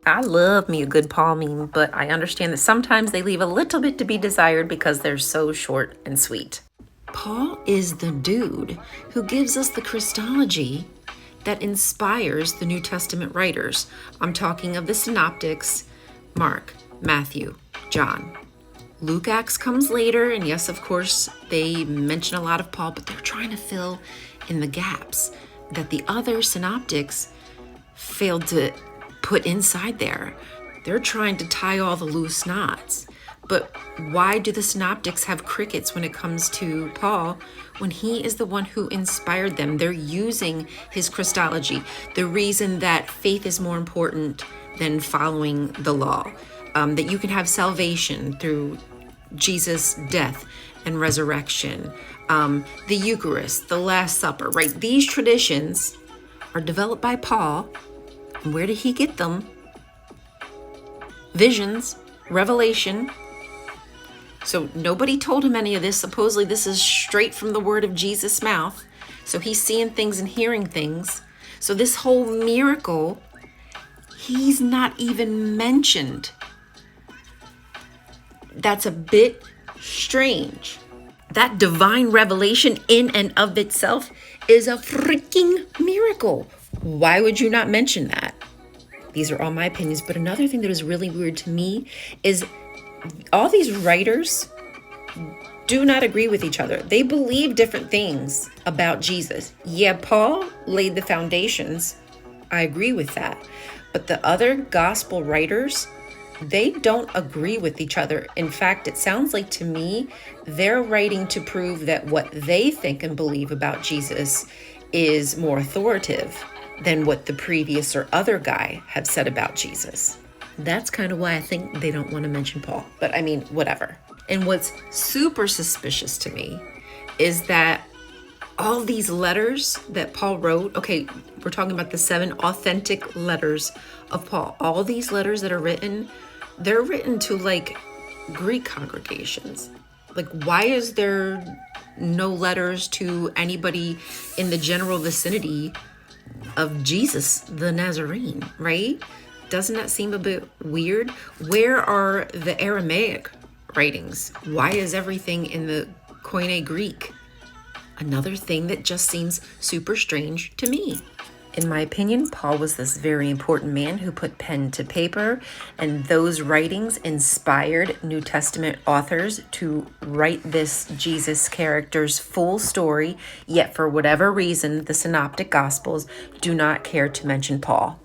I love me a good Paul meme, but I understand that sometimes they leave a little bit to be desired because they're so short and sweet. Paul is the dude who gives us the Christology that inspires the New Testament writers. I'm talking of the synoptics, Mark, Matthew, John. Luke, Acts comes later, and yes, of course, they mention a lot of Paul, but they're trying to fill in the gaps that the other synoptics failed to put inside there. They're trying to tie all the loose knots. But why do the synoptics have crickets when it comes to Paul when he is the one who inspired them? They're using his Christology, the reason that faith is more important than following the law, that you can have salvation through Jesus' death and resurrection, the Eucharist, the Last Supper, right? These traditions are developed by Paul. And where did he get them? Visions, revelation. So nobody told him any of this. Supposedly this is straight from the word of Jesus' mouth. So he's seeing things and hearing things. So this whole miracle, he's not even mentioned. That's a bit strange. That divine revelation in and of itself is a freaking miracle. Why would you not mention that? These are all my opinions. But another thing that is really weird to me is all these writers do not agree with each other. They believe different things about Jesus. Yeah, Paul laid the foundations. I agree with that. But the other gospel writers, they don't agree with each other. In fact, it sounds like to me, they're writing to prove that what they think and believe about Jesus is more authoritative than what the previous or other guy have said about Jesus. That's kind of why I think they don't want to mention Paul. But I mean, whatever. And what's super suspicious to me is that all these letters that Paul wrote, okay, we're talking about the 7 authentic letters of Paul. All these letters that are written, they're written to like Greek congregations. Like, why is there no letters to anybody in the general vicinity of Jesus the Nazarene, right? Doesn't that seem a bit weird? Where are the Aramaic writings? Why is everything in the Koine Greek? Another thing that just seems super strange to me. In my opinion, Paul was this very important man who put pen to paper, and those writings inspired New Testament authors to write this Jesus character's full story, yet for whatever reason, the Synoptic Gospels do not care to mention Paul.